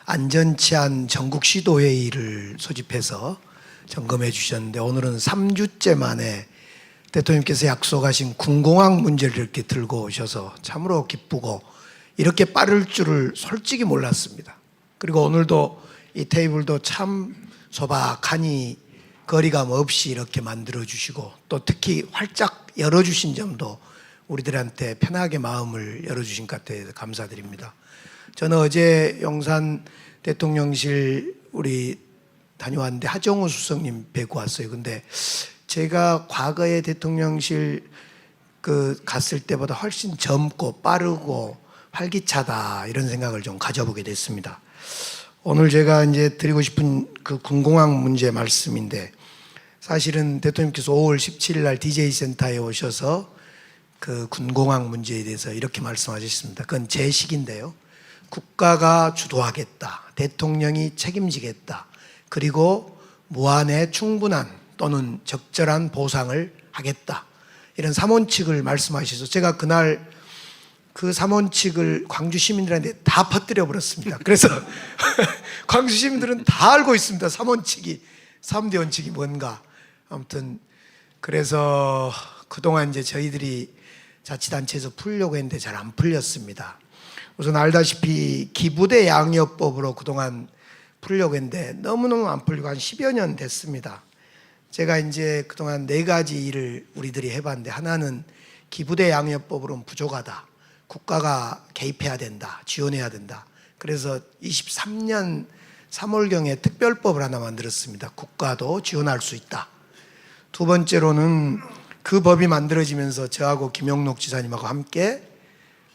안전치안 전국시도회의를 소집해서 점검해 주셨는데, 오늘은 3주째 만에 대통령께서 약속하신 군공항 문제를 이렇게 들고 오셔서 참으로 기쁘고, 이렇게 빠를 줄을 솔직히 몰랐습니다. 그리고 오늘도 이 테이블도 참 소박하니 거리감 없이 이렇게 만들어 주시고, 또 특히 활짝 열어주신 점도 우리들한테 편하게 마음을 열어주신 것 같아서 감사드립니다. 저는 어제 용산 대통령실 우리 다녀왔는데 하정우 수석님 뵈고 왔어요. 근데 제가 과거에 대통령실 갔을 때보다 훨씬 젊고 빠르고 활기차다, 이런 생각을 좀 가져보게 됐습니다. 오늘 제가 이제 드리고 싶은 그 군공항 문제 말씀인데, 사실은 대통령께서 5월 17일 날 DJ 센터에 오셔서 그 군공항 문제에 대해서 이렇게 말씀하셨습니다. 그건 제 식인데요. 국가가 주도하겠다, 대통령이 책임지겠다, 그리고 무한의 충분한 또는 적절한 보상을 하겠다, 이런 3원칙을 말씀하셔서 제가 그날 그 3원칙을 광주 시민들한테 다 퍼뜨려 버렸습니다. 그래서 광주 시민들은 다 알고 있습니다. 3원칙이, 3대 원칙이 뭔가. 아무튼 그래서 그동안 이제 저희들이 자치단체에서 풀려고 했는데 잘 안 풀렸습니다. 우선 알다시피 기부대 양요법으로 그동안 풀려고 했는데 너무너무 안 풀리고 한 10여 년 됐습니다. 제가 이제 그동안 4가지 일을 우리들이 해봤는데, 하나는 기부대 양요법으로는 부족하다, 국가가 개입해야 된다, 지원해야 된다. 그래서 23년 3월경에 특별법을 하나 만들었습니다. 국가도 지원할 수 있다. 두 번째로는 그 법이 만들어지면서 저하고 김영록 지사님하고 함께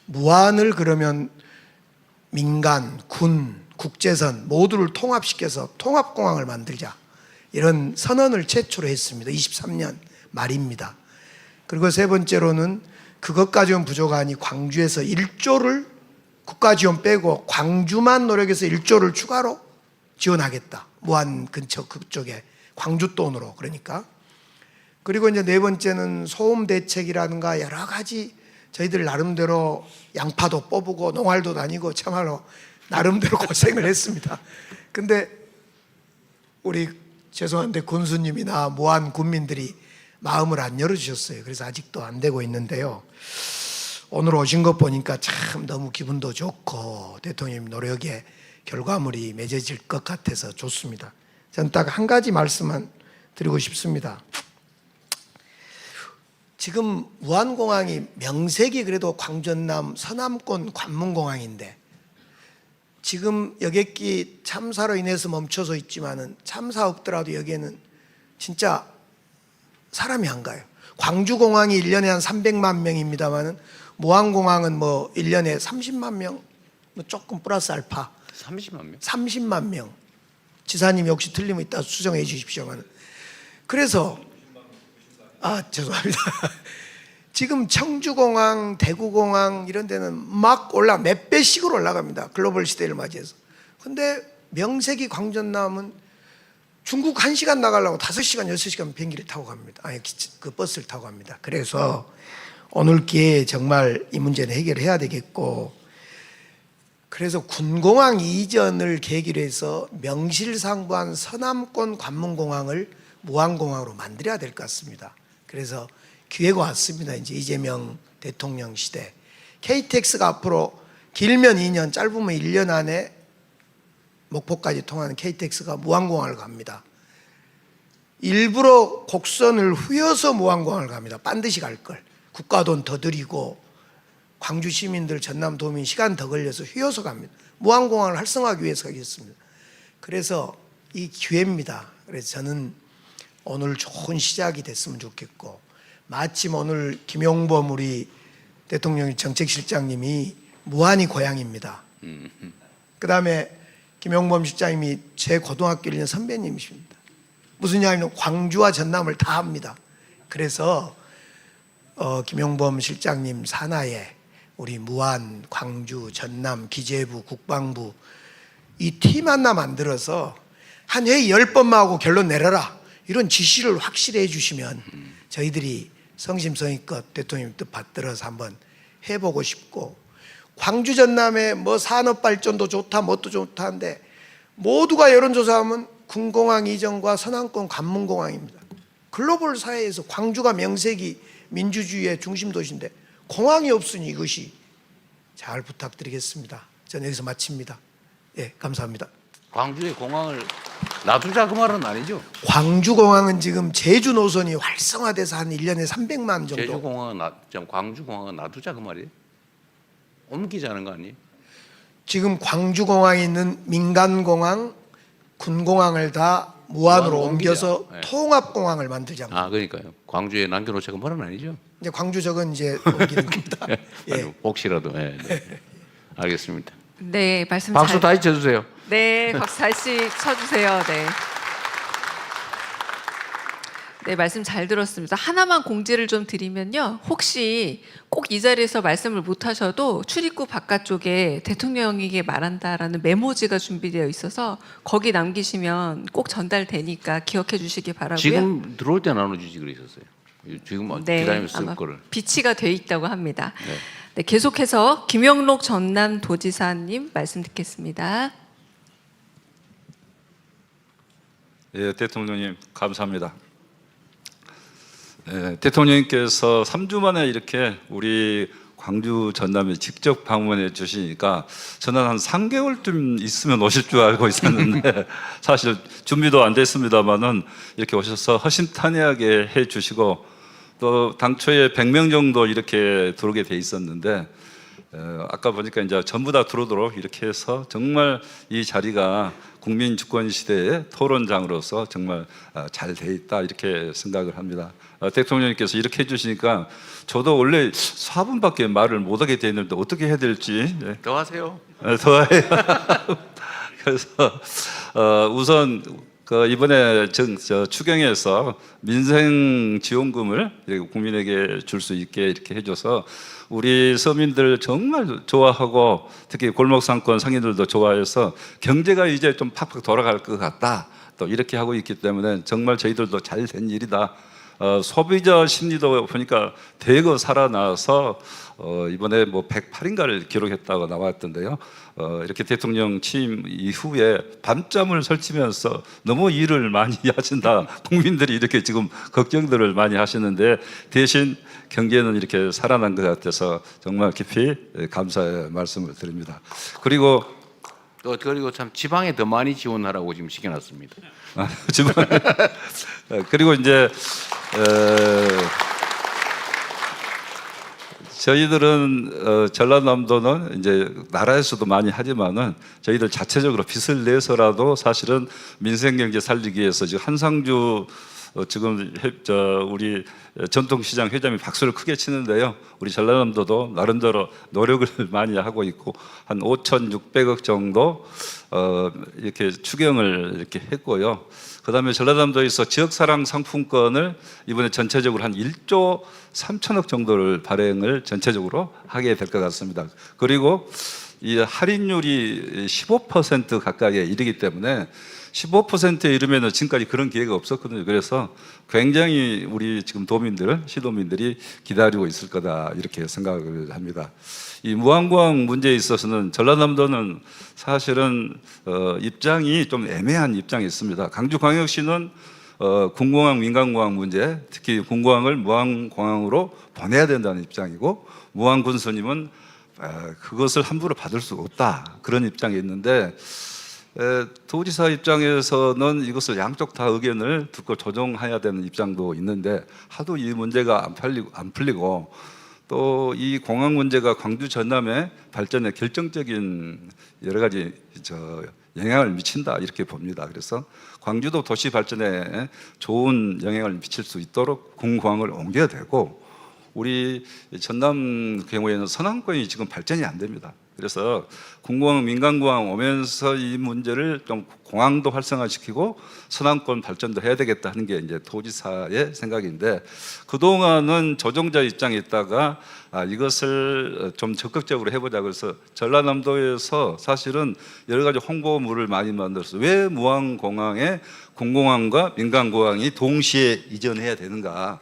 무안을 그러면 민간, 군, 국제선 모두를 통합시켜서 통합공항을 만들자, 이런 선언을 최초로 했습니다. 23년 말입니다. 그리고 세 번째로는 그것 가지고는 부족하니 광주에서 1조를 국가 지원 빼고 광주만 노력해서 1조를 추가로 지원하겠다. 무안 근처 그쪽에 광주 돈으로. 그러니까. 그리고 이제 네 번째는 소음 대책이라든가 여러 가지 저희들 나름대로 양파도 뽑고 농활도 다니고 참말로 나름대로 고생을 했습니다. 근데 우리 죄송한데 군수님이나 무안 군민들이 마음을 안 열어주셨어요. 그래서 아직도 안 되고 있는데요. 오늘 오신 것 보니까 참 너무 기분도 좋고 대통령 노력의 결과물이 맺어질 것 같아서 좋습니다. 저는 딱 한 가지 말씀만 드리고 싶습니다. 지금 무안공항이 명색이 그래도 광전남 서남권 관문공항인데, 지금 여객기 참사로 인해서 멈춰서 있지만은 참사 없더라도 여기에는 진짜 사람이 안 가요. 광주공항이 1년에 한 300만 명입니다만은 무안공항은 뭐 1년에 30만 명, 뭐 조금 플러스 알파. 30만 명? 30만 명. 지사님 혹시 틀리면 이따 수정해 주십시오만. 그래서 죄송합니다. 지금 청주공항, 대구공항 이런 데는 막 몇 배씩으로 올라갑니다. 글로벌 시대를 맞이해서. 근데 명색이 광전남은 중국 1시간 나가려고 5시간, 6시간 비행기를 타고 갑니다. 그 버스를 타고 갑니다. 그래서 오늘 기회에 정말 이 문제는 해결해야 되겠고, 그래서 군공항 이전을 계기로 해서 명실상부한 서남권 관문공항을 무안공항으로 만들어야 될 것 같습니다. 그래서 기회가 왔습니다. 이제 이재명 대통령 시대. KTX가 앞으로 길면 2년, 짧으면 1년 안에 목포까지 통하는 KTX가 무안공항을 갑니다. 일부러 곡선을 휘어서 무안공항을 갑니다. 반드시 갈 걸. 국가 돈 더 들이고 광주 시민들, 전남 도민 시간 더 걸려서 휘어서 갑니다. 무안공항을 활성화하기 위해서 하겠습니다. 그래서 이 기회입니다. 그래서 저는 오늘 좋은 시작이 됐으면 좋겠고, 마침 오늘 김용범 우리 대통령 정책실장님이 무안이 고향입니다. 그 다음에 김용범 실장님이 제 고등학교 1년 선배님이십니다. 무슨 이야기냐면 광주와 전남을 다 합니다. 그래서 김용범 실장님 산하에 우리 무안, 광주, 전남, 기재부, 국방부 이 팀 하나 만들어서 한 회의 10번만 하고 결론 내려라, 이런 지시를 확실히 해주시면 저희들이 성심성의껏 대통령 뜻 받들어서 한번 해보고 싶고, 광주 전남에 뭐 산업 발전도 좋다, 뭣도 좋다는데 모두가 여론조사하면 군공항 이전과 서남권 관문공항입니다. 글로벌 사회에서 광주가 명색이 민주주의의 중심 도시인데 공항이 없으니 이것이 잘 부탁드리겠습니다. 저는 여기서 마칩니다. 예, 감사합니다. 광주의 공항을 놔두자 그 말은 아니죠? 광주공항은 지금 제주 노선이 활성화돼서 한 1년에 300만 정도. 광주공항은 놔두자 그 말이에요? 옮기자는 거 아니에요? 지금 광주공항에 있는 민간공항, 군공항을 다 무안으로 옮겨서 네. 통합공항을 만들자고. 그러니까요. 광주에 남겨놓자 그 말은 아니죠? 이제 광주 적은 이제 옮기는 겁니다. 예. 혹시라도. 네. 알겠습니다. 네, 말씀 박수 잘. 다시 쳐주세요. 네, 박수 다시 쳐주세요. 네. 네, 말씀 잘 들었습니다. 하나만 공지를 좀 드리면요. 혹시 꼭 이 자리에서 말씀을 못 하셔도 출입구 바깥쪽에 대통령에게 말한다라는 메모지가 준비되어 있어서 거기 남기시면 꼭 전달되니까 기억해 주시기 바라고요. 지금 들어올 때 나눠주지 그러셨어요. 지금 네, 기다리면서 쓸 아마 거를. 비치가 돼 있다고 합니다. 네. 네, 계속해서 김영록 전남도지사님 말씀 듣겠습니다. 예, 대통령님 감사합니다. 예, 대통령님께서 3주 만에 이렇게 우리 광주 전남에 직접 방문해 주시니까 저는 한 3개월쯤 있으면 오실 줄 알고 있었는데 사실 준비도 안 됐습니다만은 이렇게 오셔서 허심탄회하게 해 주시고 또 당초에 100명 정도 이렇게 들어오게 돼 있었는데 아까 보니까 이제 전부 다 들어오도록 이렇게 해서 정말 이 자리가 국민 주권 시대의 토론장으로서 정말 잘 돼 있다 이렇게 생각을 합니다. 대통령님께서 이렇게 해주시니까 저도 원래 4분밖에 말을 못하게 돼 있는데 어떻게 해야 될지 더 하세요. 더 해요. 그래서 우선 이번에 추경에서 민생 지원금을 국민에게 줄 수 있게 이렇게 해줘서 우리 서민들 정말 좋아하고 특히 골목 상권 상인들도 좋아해서 경제가 이제 좀 팍팍 돌아갈 것 같다. 또 이렇게 하고 있기 때문에 정말 저희들도 잘 된 일이다. 소비자 심리도 보니까 대거 살아나서 이번에 뭐 108인가를 기록했다고 나왔던데요. 이렇게 대통령 취임 이후에 밤잠을 설치면서 너무 일을 많이 하신다. 국민들이 이렇게 지금 걱정들을 많이 하시는데 대신 경제는 이렇게 살아난 것 같아서 정말 깊이 감사의 말씀을 드립니다. 그리고 참 지방에 더 많이 지원하라고 지금 시켜놨습니다. 그리고 이제 저희들은 전라남도는 이제 나라에서도 많이 하지만은 저희들 자체적으로 빚을 내서라도 사실은 민생경제 살리기 위해서 지금 한상주 지금 우리 전통시장 회장이 박수를 크게 치는데요. 우리 전라남도도 나름대로 노력을 많이 하고 있고 한 5,600억 정도 이렇게 추경을 이렇게 했고요. 그다음에 전라남도에서 지역사랑 상품권을 이번에 전체적으로 한 1조 3천억 정도를 발행을 전체적으로 하게 될 것 같습니다. 그리고 이 할인율이 15% 가까이에 이르기 때문에 15%에 이르면 지금까지 그런 기회가 없었거든요. 그래서 굉장히 우리 지금 도민들, 시도민들이 기다리고 있을 거다 이렇게 생각을 합니다. 이 무안공항 문제에 있어서는 전라남도는 사실은 입장이 좀 애매한 입장이 있습니다. 강주광역시는 군공항, 민간공항 문제, 특히 군공항을 무안공항으로 보내야 된다는 입장이고 무안군수님은 그것을 함부로 받을 수가 없다 그런 입장이 있는데 도지사 입장에서는 이것을 양쪽 다 의견을 듣고 조정해야 되는 입장도 있는데 하도 이 문제가 안 풀리고 또 이 공항 문제가 광주 전남의 발전에 결정적인 여러 가지 영향을 미친다 이렇게 봅니다. 그래서 광주도 도시 발전에 좋은 영향을 미칠 수 있도록 군공항을 옮겨야 되고 우리 전남 경우에는 서남권이 지금 발전이 안 됩니다. 그래서 군공항, 민간공항 오면서 이 문제를 좀 공항도 활성화시키고 서남권 발전도 해야 되겠다 하는 게 이제 도지사의 생각인데 그동안은 조정자 입장에 있다가 이것을 좀 적극적으로 해보자 그래서 전라남도에서 사실은 여러 가지 홍보물을 많이 만들었어요. 왜 무안공항에 군공항과 민간공항이 동시에 이전해야 되는가?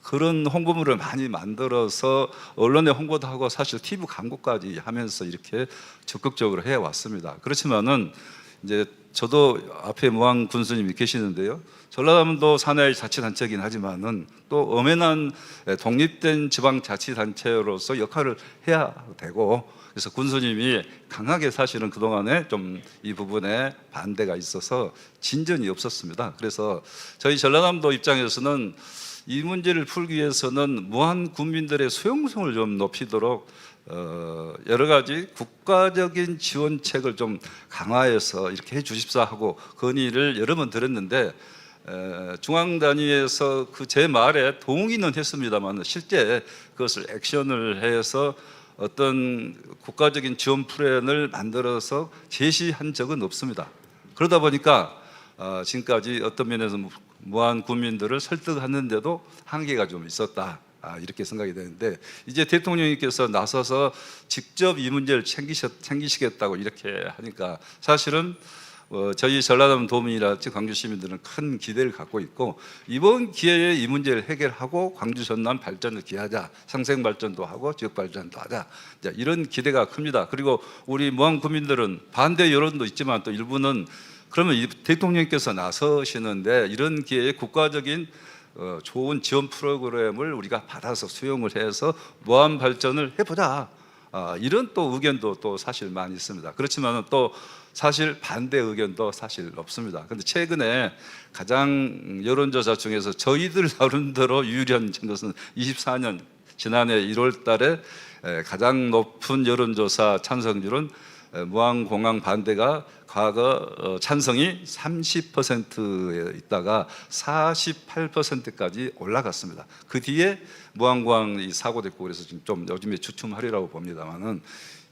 그런 홍보물을 많이 만들어서 언론에 홍보도 하고 사실 TV 광고까지 하면서 이렇게 적극적으로 해 왔습니다. 그렇지만은 이제 저도 앞에 무한 군수님이 계시는데요. 전라남도 산하의 자치단체이긴 하지만은 또 엄연한 독립된 지방자치단체로서 역할을 해야 되고, 그래서 군수님이 강하게 사실은 그동안에 좀 이 부분에 반대가 있어서 진전이 없었습니다. 그래서 저희 전라남도 입장에서는 이 문제를 풀기 위해서는 무한 국민들의 수용성을 좀 높이도록 여러 가지 국가적인 지원책을 좀 강화해서 이렇게 해 주십사 하고 건의를 여러 번 드렸는데 중앙 단위에서 그 제 말에 동의는 했습니다만 실제 그것을 액션을 해서 어떤 국가적인 지원 플랜을 만들어서 제시한 적은 없습니다. 그러다 보니까 지금까지 어떤 면에서 무한 국민들을 설득하는데도 한계가 좀 있었다, 이렇게 생각이 되는데, 이제 대통령님께서 나서서 직접 이 문제를 챙기시겠다고 이렇게 하니까 사실은 저희 전라남 도민이랄지 광주 시민들은 큰 기대를 갖고 있고, 이번 기회에 이 문제를 해결하고 광주 전남 발전을 기하자, 상생 발전도 하고 지역 발전도 하자, 이런 기대가 큽니다. 그리고 우리 무한 국민들은 반대 여론도 있지만 또 일부는 그러면 이 대통령께서 나서시는데 이런 기회에 국가적인 좋은 지원 프로그램을 우리가 받아서 수용을 해서 무한 발전을 해보자, 이런 또 의견도 또 사실 많이 있습니다. 그렇지만 또 사실 반대 의견도 사실 없습니다. 그런데 최근에 가장 여론조사 중에서 저희들 나름대로 유리한 것은 24년 지난해 1월 달에 가장 높은 여론조사 찬성률은 무한공항 반대가 과거 찬성이 30%에 있다가 48%까지 올라갔습니다. 그 뒤에 무한공항이 사고됐고 그래서 좀 요즘에 주춤하리라고 봅니다만은,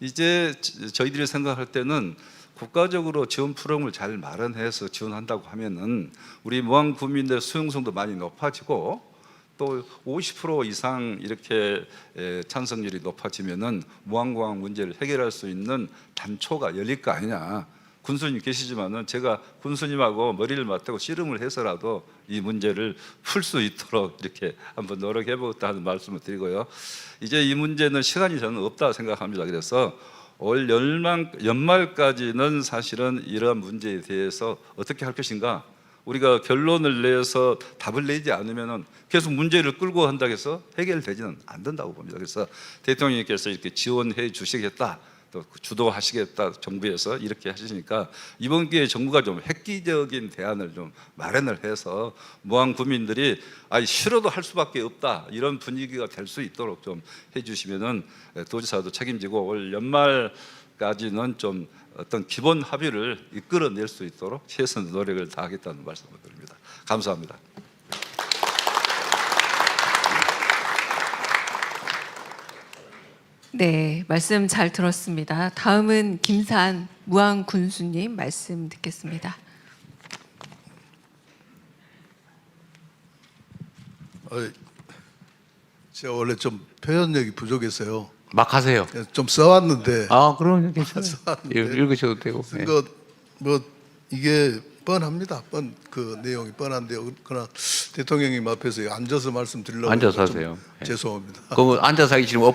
이제 저희들이 생각할 때는 국가적으로 지원 프로그램을 잘 마련해서 지원한다고 하면은 우리 무한 국민들의 수용성도 많이 높아지고 또 50% 이상 이렇게 찬성률이 높아지면은 무한공항 문제를 해결할 수 있는 단초가 열릴 거 아니냐. 군수님 계시지만은 제가 군수님하고 머리를 맞대고 씨름을 해서라도 이 문제를 풀 수 있도록 이렇게 한번 노력해 보겠다는 말씀을 드리고요. 이제 이 문제는 시간이 저는 없다 생각합니다. 그래서 올 연말까지는 사실은 이러한 문제에 대해서 어떻게 할 것인가, 우리가 결론을 내서 답을 내지 않으면 계속 문제를 끌고 한다고 해서 해결되지는 않는다고 봅니다. 그래서 대통령님께서 이렇게 지원해 주시겠다, 또 주도하시겠다, 정부에서 이렇게 하시니까 이번 기회에 정부가 좀 획기적인 대안을 좀 마련을 해서 무한 국민들이 싫어도 할 수밖에 없다, 이런 분위기가 될 수 있도록 좀 해주시면은 도지사도 책임지고 올 연말까지는 좀 어떤 기본 합의를 이끌어낼 수 있도록 최선의 노력을 다하겠다는 말씀을 드립니다. 감사합니다. 네, 말씀 잘 들었습니다. 다음은 김산 무한 군수님 말씀 듣겠습니다. 제가 원래 좀 표현력이 부족해서요. 막 하세요. 좀 써왔는데 그럼 괜찮아요. 읽으셔도 되고. 네. 뭐 이게 뻔합니다. 그 내용이 뻔한데요. 그러나 대통령님 앞에서 앉아서 말씀드리려고 앉아서 좀 하세요. 네. 죄송합니다. 그럼 앉아서 하기 싫으면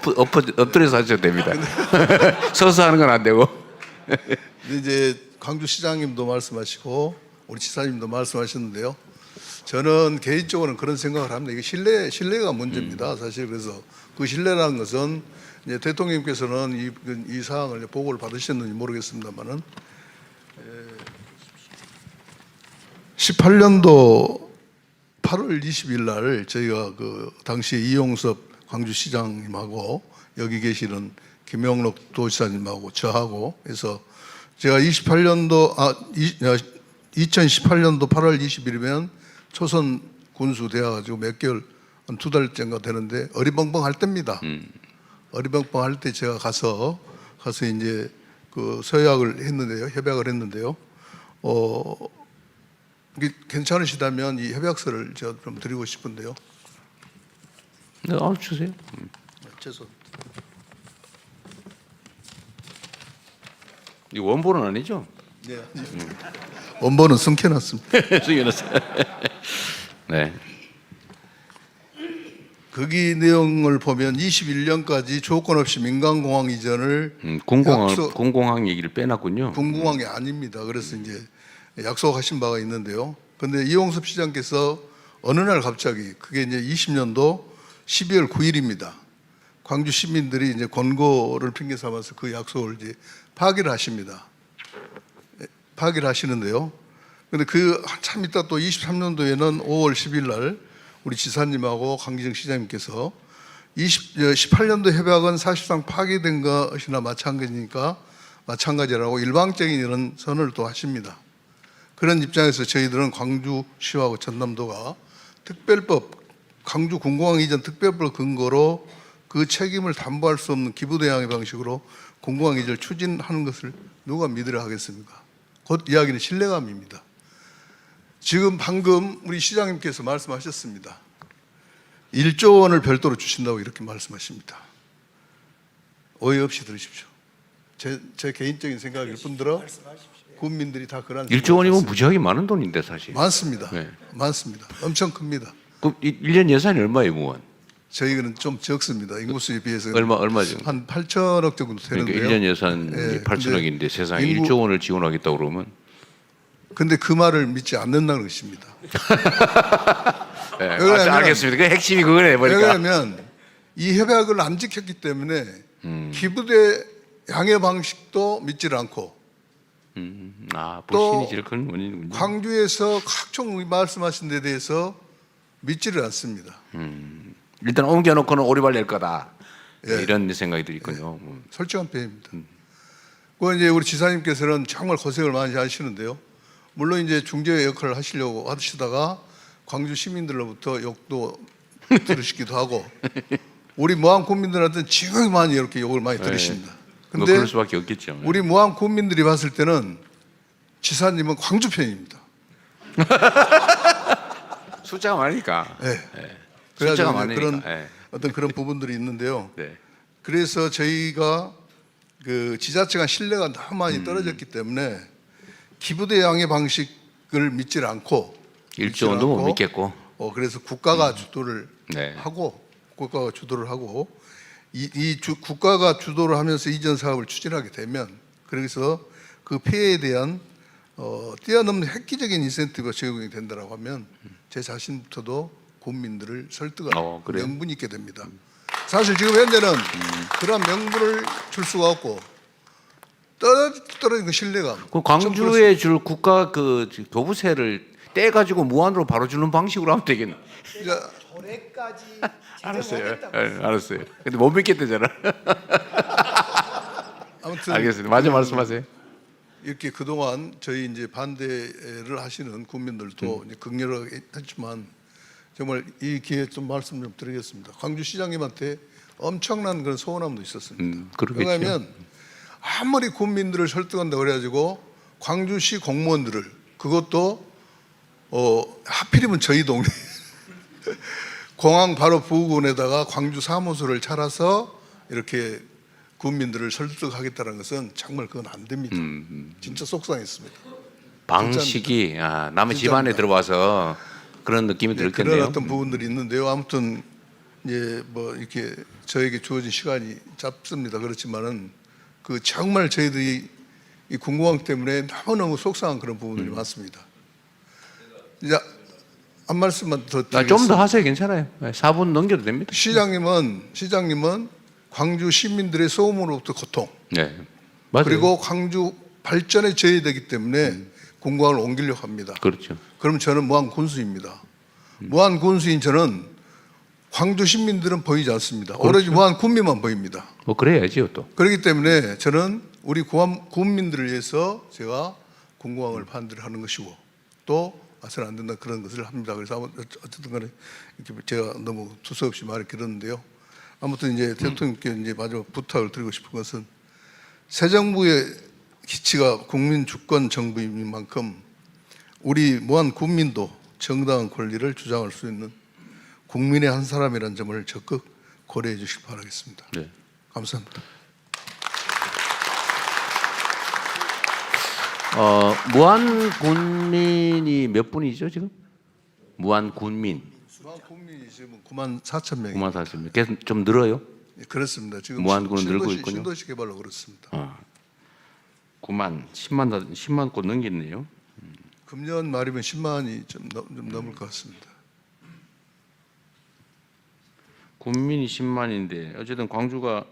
엎드려서 하셔도 됩니다. 서서 하는 건 안 되고. 근데 이제 광주시장님도 말씀하시고 우리 지사님도 말씀하셨는데요. 저는 개인적으로는 그런 생각을 합니다. 이게 신뢰가 문제입니다. 사실 그래서 그 신뢰라는 것은 이제 대통령님께서는 이 사항을 보고를 받으셨는지 모르겠습니다만은 18년도 8월 20일 날 저희가 그 당시 이용섭 광주시장님하고 여기 계시는 김영록 도지사님하고 저하고 해서 제가 2018년도 8월 20일이면 초선 군수 되어가지고 몇 개월 한 2달째인가 되는데 어리벙벙 할 때입니다. 어리벙벙 할 때 제가 가서 이제 그 서약을 했는데요, 협약을 했는데요. 이게 괜찮으시다면 이 협약서를 제가 좀 드리고 싶은데요. 네, 주세요. 죄송합니다. 이 원본은 아니죠? 네. 원본은 숨겨놨습니다. 숨겨놨어요. 네. 거기 내용을 보면 21년까지 조건 없이 민간공항 이전을 공공항 얘기를 빼놨군요. 군공항이 아닙니다. 그래서 이제 약속하신 바가 있는데요. 그런데 이용섭 시장께서 어느 날 갑자기 그게 이제 20년도 12월 9일입니다. 광주 시민들이 이제 권고를 핑계 삼아서 그 약속을 이제 파기를 하십니다. 파기를 하시는데요. 근데 그 한참 있다 또 23년도에는 5월 10일 날 우리 지사님하고 강기정 시장님께서 18년도 협약은 사실상 파기된 것이나 마찬가지라고 일방적인 이런 선언을 또 하십니다. 그런 입장에서 저희들은 광주시하고 전남도가 특별법, 광주 군공항 이전 특별법 근거로 그 책임을 담보할 수 없는 기부대항의 방식으로 군공항 이전을 추진하는 것을 누가 믿으려 하겠습니까? 곧 이야기는 신뢰감입니다. 지금 방금 우리 시장님께서 말씀하셨습니다. 1조 원을 별도로 주신다고 이렇게 말씀하십니다. 오해 없이 들으십시오. 제 개인적인 생각일 뿐더러 국민들이 다 그런 1조 원이면 무지하게 많은 돈인데 사실. 많습니다. 네. 많습니다. 엄청 큽니다. 그 1년 예산이 얼마예요, 무원? 저희는 좀 적습니다. 인구수에 비해서 얼마 정도? 한 8천억 정도 그러니까 되는데요. 1년 예산이 네, 8천억인데 세상에 인구- 1조 원을 지원하겠다 그러면 근데 그 말을 믿지 않는다는 것입니다. 네, 왜냐하면- 알겠습니다. 그 핵심이 그거네 보니까. 왜냐하면 이 협약을 안 지켰기 때문에 기부대 양해 방식도 믿지를 않고 불신이 또 제일 큰 원인이군요. 광주에서 각종 말씀하신 데 대해서 믿지를 않습니다. 일단 옮겨놓고는 오리발 낼 거다. 예. 이런 생각이 들거든요. 솔직한 표현입니다. 그 이제 우리 지사님께서는 정말 고생을 많이 하시는데요. 물론 이제 중재 역할을 하시려고 하시다가 광주 시민들로부터 욕도 들으시기도 하고 우리 무안 국민들한테는 지극히 많이 이렇게 욕을 많이 들으십니다. 뭐 근데 그럴 수밖에 없겠죠. 우리 무안 국민들이 봤을 때는 지사님은 광주 편입니다. 숫자가 많으니까. 네. 숫자가 그래가지고 많으니까. 그런 예. 어떤 그런 부분들이 있는데요. 네. 그래서 저희가 그 지자체가 신뢰가 너무 많이 떨어졌기 때문에 기부대 양의 방식을 믿지 않고 1조 원도 못 믿겠고. 그래서 국가가 주도를 네. 하고 국가가 주도를 하면서 이전 사업을 추진하게 되면 그래서 그 폐해에 대한 뛰어넘는 획기적인 인센티브가 제공이 된다고 하면 제 자신부터도 국민들을 설득할 그래요? 명분이 있게 됩니다. 사실 지금 현재는 그런 명분을 줄 수가 없고 떨어진 그 신뢰감. 그 광주에 줄 국가 그 교부세를 떼 가지고 무한으로 바로 주는 방식으로 하면 되겠네. 그러니까 올해까지 알았어요. 알았어요. 근데 못 믿겠대잖아. 아무튼 알겠습니다. 마저 말씀하세요. 이렇게 그동안 저희 이제 반대를 하시는 국민들도 이제 극렬하게 했지만 정말 이 기회에 좀 말씀 좀 드리겠습니다. 광주시장님한테 엄청난 그런 소원함도 있었습니다. 그러겠죠. 왜냐하면 아무리 국민들을 설득한다고 그래가지고 광주시 공무원들을 그것도 하필이면 저희 동네 공항 바로 부근에다가 광주 사무소를 차려서 이렇게 국민들을 설득하겠다는 것은 정말 그건 안 됩니다. 진짜 속상했습니다. 방식이 남의 집안에 들어와서 그런 느낌이 그런 들겠네요. 어떤 부분들이 있는데요. 아무튼 이제 뭐 이렇게 저에게 주어진 시간이 짧습니다. 그렇지만은 그 정말 저희들이 이 군공항 때문에 너무너무 속상한 그런 부분들이 많습니다. 이제 한 말씀만 더 드리겠습니다. 좀 더 하세요. 괜찮아요. 4분 넘겨도 됩니다. 시장님은 광주 시민들의 소음으로부터 고통 네. 맞아요. 그리고 광주 발전에 저해되기 때문에 군공항을 옮기려고 합니다. 그렇죠. 그럼 저는 무한 군수입니다. 무한 군수인 저는 광주 시민들은 보이지 않습니다. 오로지 무한 군민만 보입니다. 뭐 그래야지요 또. 그렇기 때문에 저는 우리 국민들을 위해서 제가 군공항을 반대를 하는 것이고 또 아서는 안 된다 그런 것을 합니다. 그래서 어쨌든 간에 이렇게 제가 너무 두서없이 말을 길었는데요. 아무튼 이제 대통령께 이제 마지막 부탁을 드리고 싶은 것은 새 정부의 기치가 국민 주권 정부인 만큼 우리 무한 국민도 정당한 권리를 주장할 수 있는 국민의 한 사람이라는 점을 적극 고려해 주시기 바라겠습니다. 네. 감사합니다. 무한 군민이 몇 분이죠 지금? 무한 군민 무한 국민이 지금 9만 4천 명이 9만 4천 명. 계속 좀 늘어요? 그렇습니다. 지금 무한군은 늘고 있군요. 신도시 개발로 그렇습니다. 10만 곳 넘겼네요. 금년 말이면 10만이 좀 넘을 것 같습니다. 국민이 10만인데 어쨌든 광주가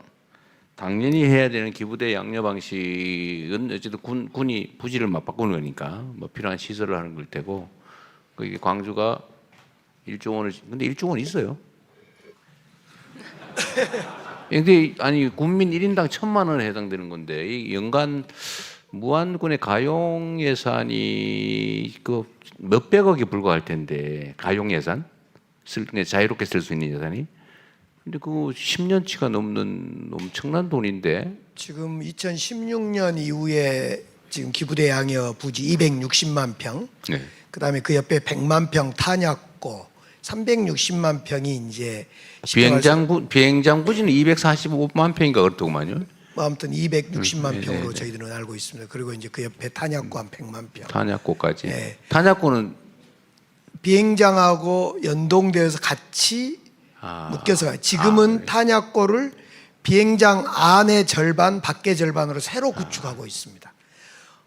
당연히 해야 되는 기부대 양려 방식은 어쨌든 군이 부지를 맞바꾸는 거니까 뭐 필요한 시설을 하는 걸 테고 거기 광주가 1조 원을 근데 1조 원 있어요. 근데 아니 국민 1인당 1,000만 원에 해당되는 건데 이 연간 무안군의 가용 예산이 그 몇백억이 불과할 텐데 가용 예산 자유롭게 쓸 수 있는 예산이 근데 그 10년치가 넘는 엄청난 돈인데 지금 2016년 이후에 지금 기부대 양여 부지 260만 평, 네. 그다음에 그 옆에 100만 평 탄약고 360만 평이 이제 비행장 부지는 245만 평인가 그렇더구만요. 뭐 아무튼 260만 네, 평으로 네, 네. 저희들은 알고 있습니다. 그리고 이제 그 옆에 탄약고 한 100만 평. 탄약고까지. 네. 탄약고는 비행장하고 연동되어서 같이 묶여서 가요. 지금은 탄약고를 비행장 안의 절반, 밖의 절반으로 새로 구축하고 있습니다.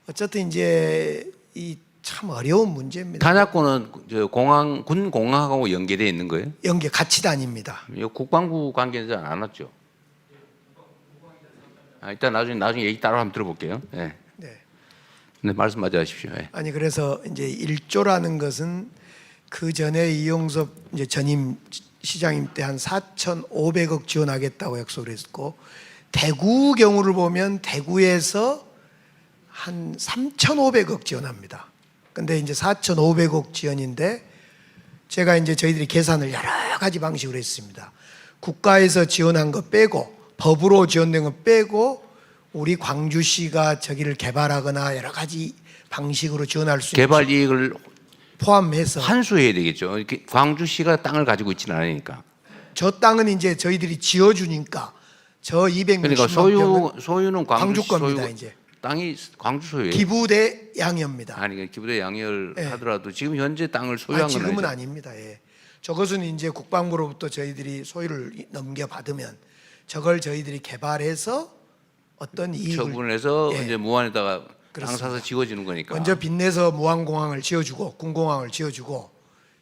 어쨌든 이제 이 참 어려운 문제입니다. 탄약고는 저 군 공항하고 연계되어 있는 거예요? 연계 같이 다닙니다. 이거 국방부 관계자 안 왔죠? 일단 나중에 얘기 따로 한번 들어볼게요. 네. 네. 네, 말씀하지 하십시오. 네. 아니 그래서 이제 1조라는 것은 그 전에 이용섭 이제 전임 시장님 때 한 4,500억 지원하겠다고 약속을 했고 대구 경우를 보면 대구에서 한 3,500억 지원합니다. 근데 이제 4,500억 지원인데 제가 이제 저희들이 계산을 여러 가지 방식으로 했습니다. 국가에서 지원한 거 빼고 법으로 지원된 거 빼고 우리 광주시가 저기를 개발하거나 여러 가지 방식으로 지원할 수 있는 개발 이익을 포함해서 환수해야 되겠죠. 이렇게 광주시가 땅을 가지고 있지는 않으니까. 저 땅은 이제 저희들이 지어주니까 저 260만 그러니까 평은 소유는 광주 광주시 겁니다. 소유. 이제 땅이 광주 소유예요. 기부대 양여입니다. 아니 그러니까 기부대 양열 예. 하더라도 지금 현재 땅을 소유한 건 지금은 아니죠. 아닙니다. 예. 저것은 이제 국방부로부터 저희들이 소유를 넘겨받으면 저걸 저희들이 개발해서 어떤 이익을 처분해서 예. 이제 무안에다가 땅 그렇습니다. 사서 지어지는 거니까. 먼저 빚내서 무안공항을 지어주고 군공항을 지어주고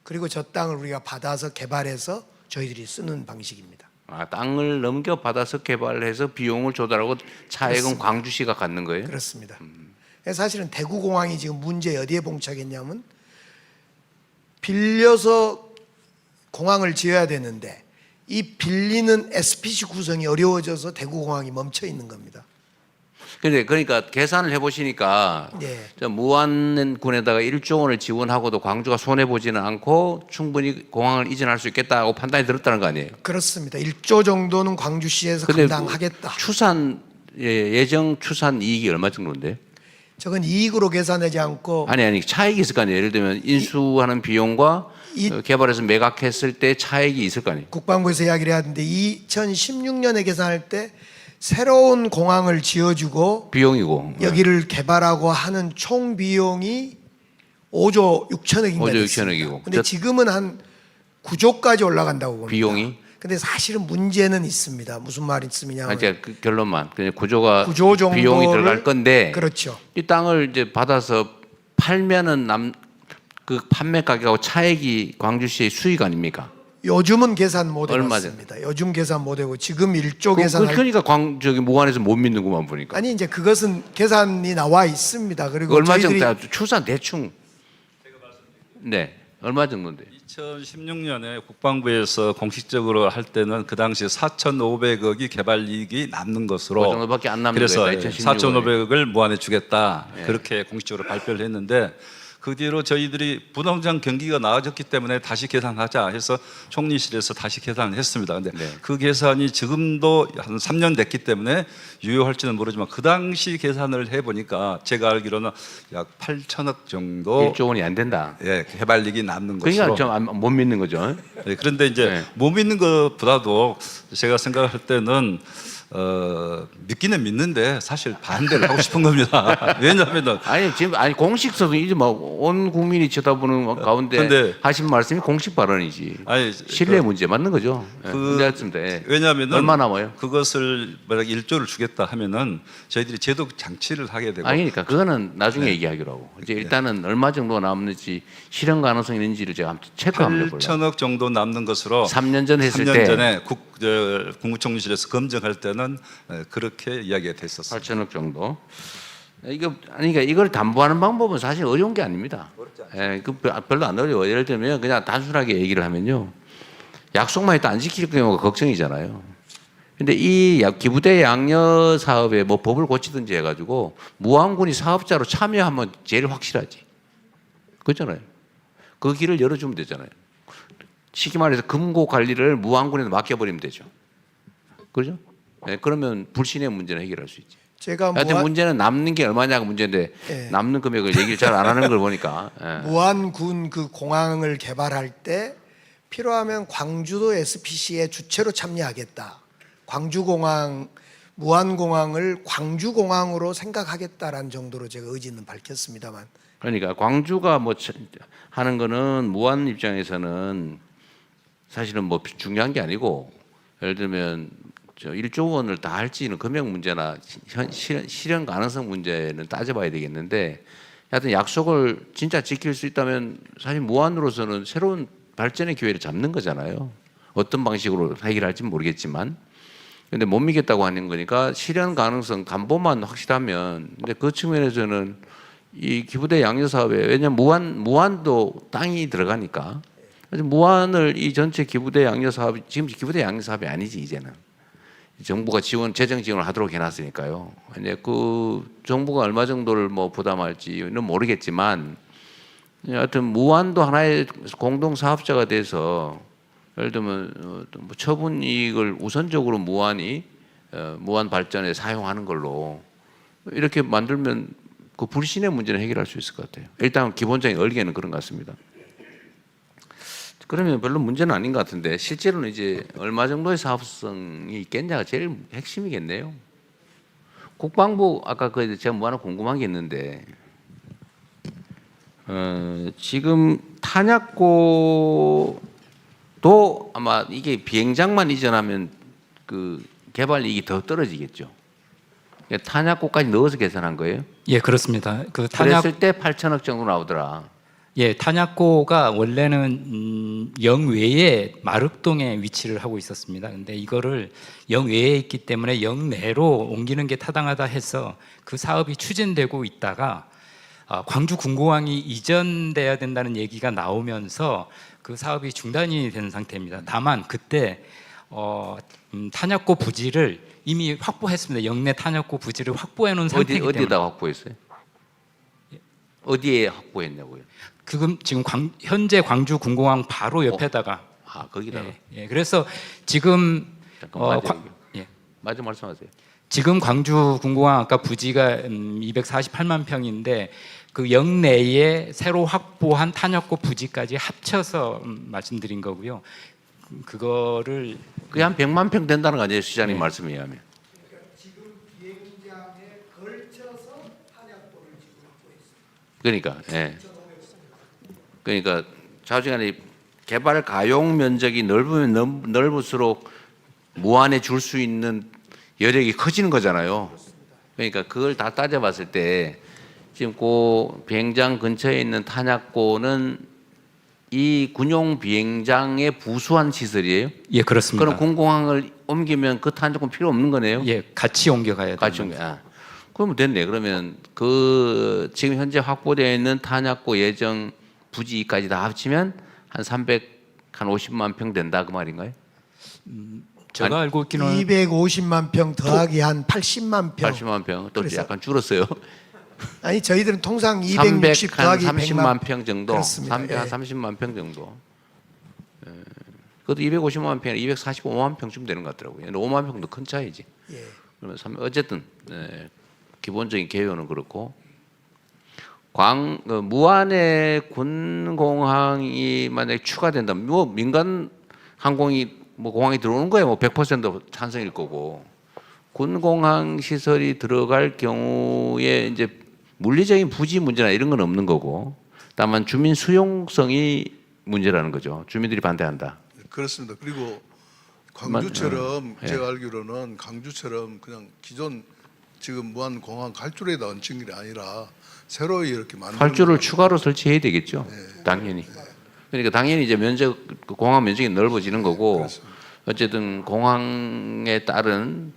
그리고 저 땅을 우리가 받아서 개발해서 저희들이 쓰는 방식입니다. 땅을 넘겨받아서 개발해서 비용을 조달하고 차액은 그렇습니다. 광주시가 갖는 거예요? 그렇습니다. 사실은 대구공항이 지금 문제 어디에 봉착했냐면 빌려서 공항을 지어야 되는데 이 빌리는 SPC 구성이 어려워져서 대구공항이 멈춰 있는 겁니다. 근데 그러니까 계산을 해보시니까 예. 저 무안군에다가 1조 원을 지원하고도 광주가 손해 보지는 않고 충분히 공항을 이전할 수 있겠다고 판단이 들었다는 거 아니에요? 그렇습니다. 1조 정도는 광주시에서 근데 감당하겠다. 예정 추산 이익이 얼마 정도인데? 저건 이익으로 계산하지 않고 아니 차익이 있을 거 아니에요. 예를 들면 인수하는 비용과 개발해서 매각했을 때 차익이 있을 거 아니에요. 국방부에서 이야기를 해야 하는데 2016년에 계산할 때 새로운 공항을 지어주고 비용이고 여기를 개발하고 하는 총 비용이 5조 6천억인가 5조 됐습니다. 6천억이고. 근데 지금은 한 9조까지 올라간다고 봅니다. 비용이? 근데 사실은 문제는 있습니다. 무슨 말씀이냐면 그러니까 그 결론만 그냥 구조가 9조 정도를 비용이 들어갈 건데 그렇죠. 이 땅을 이제 받아서 팔면은 그 판매 가격하고 차액이 광주시의 수익 아닙니까? 요즘은 계산 못 얼마죠? 해봤습니다. 요즘 계산 못 하고 지금 1조 계산할 그러니까 저기 무안에서 못 믿는구만 보니까. 아니 이제 그것은 계산이 나와 있습니다. 그리고 얼마 저희들이 정도 추산 대충. 네, 얼마 정도인데? 2016년에 국방부에서 공식적으로 할 때는 그 당시 4,500억이 개발 이익이 남는 것으로 그 정도밖에 안 남는 그래서 거예요, 2016 년에. 4,500억을 무안에 주겠다 네. 그렇게 공식적으로 발표를 했는데 그 뒤로 저희들이 부동산 경기가 나아졌기 때문에 다시 계산하자 해서 총리실에서 다시 계산을 했습니다. 근데 네. 그 계산이 지금도 한 3년 됐기 때문에 유효할지는 모르지만 그 당시 계산을 해보니까 제가 알기로는 약 8천억 정도 1조 원이 안 된다. 예, 개발이익이 남는 것으로. 그러니까 좀 못 믿는 거죠. 네, 그런데 이제 네. 못 믿는 것보다도 제가 생각할 때는 믿기는 믿는데 사실 반대를 하고 싶은 겁니다. 왜냐하면은 아니 지금 공식서도 이제 뭐 온 국민이 쳐다보는 가운데 근데- 하신 말씀이 공식 발언이지. 아니, 신뢰 문제 맞는 거죠. 예, 문제 같습니다. 예. 왜냐하면은 얼마 남아요? 그것을 만약 1조를 주겠다 하면은 저희들이 제도 장치를 하게 되고 아니 그러니까 그거는 나중에 얘기하기로 하고 이제 일단은 얼마 정도 남는지 실현 가능성이 있는지를 제가 한번 체크 한번 해보려고. 8천억 정도 남는 것으로 3년 전 했을 3년 때 전에 국무총리실에서 검증할 때는 그렇게 이야기가 됐었어요. 8천억 정도. 이거 아니 그러니까 이걸 담보하는 방법은 사실 어려운 게 아닙니다. 예, 그 별로 안 어려워. 예를 들면 그냥 단순하게 얘기를 하면요, 약속만 해도 안 지킬 경우가 걱정이잖아요. 근데 이 기부대 양녀 사업에 뭐 법을 고치든지 해가지고 무안군이 사업자로 참여하면 제일 확실하지. 그렇잖아요. 그 길을 열어주면 되잖아요. 쉽게 말해서 금고 관리를 무안군에 맡겨버리면 되죠. 그렇죠? 예, 그러면 불신의 문제는 해결할 수 있지. 제가 하여튼 문제는 남는 게 얼마냐가 문제인데 예. 남는 금액을 얘기를 잘 안 하는 걸 보니까 예. 무안군 그 공항을 개발할 때 필요하면 광주도 SPC의 주체로 참여하겠다. 광주공항, 무안공항을 광주공항으로 생각하겠다라는 정도로 제가 의지는 밝혔습니다만. 그러니까 광주가 뭐 하는 거는 무안 입장에서는 사실은 뭐 중요한 게 아니고, 예를 들면 저 1조 원을 다 할지는 금액 문제나 실현 가능성 문제는 따져봐야 되겠는데, 하여튼 약속을 진짜 지킬 수 있다면 사실 무안으로서는 새로운 발전의 기회를 잡는 거잖아요. 어떤 방식으로 해결할지는 모르겠지만. 근데 못 믿겠다고 하는 거니까 실현 가능성 담보만 확실하면. 근데 그 측면에서는 이 기부대 양녀 사업에, 왜냐면 무안도 땅이 들어가니까, 무안을 이 전체 기부대 양녀 사업, 지금 기부대 양녀 사업이 아니지 이제는. 정부가 재정 지원을 하도록 해놨으니까요. 이제 그 정부가 얼마 정도를 뭐 부담할지는 모르겠지만, 하여튼 무안도 하나의 공동 사업자가 돼서, 예를 들면 뭐 처분 이익을 우선적으로 무안 발전에 사용하는 걸로 이렇게 만들면 그 불신의 문제는 해결할 수 있을 것 같아요. 일단 기본적인 얼개는 그런 것 같습니다. 그러면 별로 문제는 아닌 것 같은데, 실제로는 이제 얼마 정도의 사업성이 있겠냐가 제일 핵심이겠네요. 국방부 아까 그 제가 뭐 하나 궁금한 게 있는데, 지금 탄약고도 아마 이게 비행장만 이전하면 그 개발 이익이 더 떨어지겠죠. 탄약고까지 넣어서 계산한 거예요? 예, 그렇습니다. 그 탄약 그랬을 때 8천억 정도 나오더라. 예, 탄약고가 원래는 영외에 마륵동에 위치를 하고 있었습니다. 근데 이거를 영외에 있기 때문에 영내로 옮기는 게 타당하다 해서 그 사업이 추진되고 있다가 광주 군공항이 이전돼야 된다는 얘기가 나오면서 그 사업이 중단이 된 상태입니다. 다만 그때 탄약고 부지를 이미 확보했습니다. 영내 탄약고 부지를 확보해 놓은 상태이기 때문에. 어디에다 확보했어요? 어디에 확보했냐고요? 지금 현재 광주 군공항 바로 옆에다가 거기다가. 예, 그래서 지금 잠깐만 예, 맞아 말씀하세요. 지금 광주 군공항 아까 부지가 248만 평인데 그 영내에 새로 확보한 탄약고 부지까지 합쳐서 말씀드린 거고요. 그거를 그게 한 100만 평 된다는 거 아니에요, 시장님 말씀에 의하면? 지금 비행장에 걸쳐서 탄약고를 지금 확보했습니다. 그러니까, 예. 그러니까 좌우지간에 개발 가용 면적이 넓으면 넓을수록 무안에 줄 수 있는 여력이 커지는 거잖아요. 그러니까 그걸 다 따져봤을 때 지금 그 비행장 근처에 있는 탄약고는 이 군용 비행장에 부수한 시설이에요? 예, 그렇습니다. 그럼 군공항을 옮기면 그 탄약고는 필요 없는 거네요? 예, 같이 옮겨가야 같이 됩니다. 옮겨. 그러면 됐네. 그러면 그 지금 현재 확보되어 있는 탄약고 예정 부지까지 다 합치면 한 350만 평 된다 그 말인가요? 제가 알고 있기는 250만 평 더하기 한 80만 평. 80만 평. 또 그래서- 약간 줄었어요. 아니 저희들은 통상 260 더하기 330만 100만 평 정도. 그렇습니다. 예. 330만 평 정도. 예. 그것도 250만 평에 245만 평쯤 되는 것 같더라고요. 5만 평도 큰 차이지. 예. 그러면 어쨌든 기본적인 개요는 그렇고, 무안의 군공항이 만약에 추가된다면 뭐 민간 항공이 뭐 공항에 들어오는 거예요. 뭐 100% 찬성일 거고, 군공항 시설이 들어갈 경우에 이제 물리적인 부지 문제나 이런 건 없는 거고, 다만 주민 수용성이 문제라는 거죠. 주민들이 반대한다. 그렇습니다. 그리고 광주처럼 예. 제가 알기로는 광주처럼 그냥 기존 지금 무안공항 갈줄에다 얹힌 게 아니라 새로 이렇게 만든 활주를 추가로 설치해야 되겠죠. 당연히. 그러니까 당연히 이제 면적 공항 면적이 넓어지는 거고, 그렇습니다. 어쨌든 공항에 따른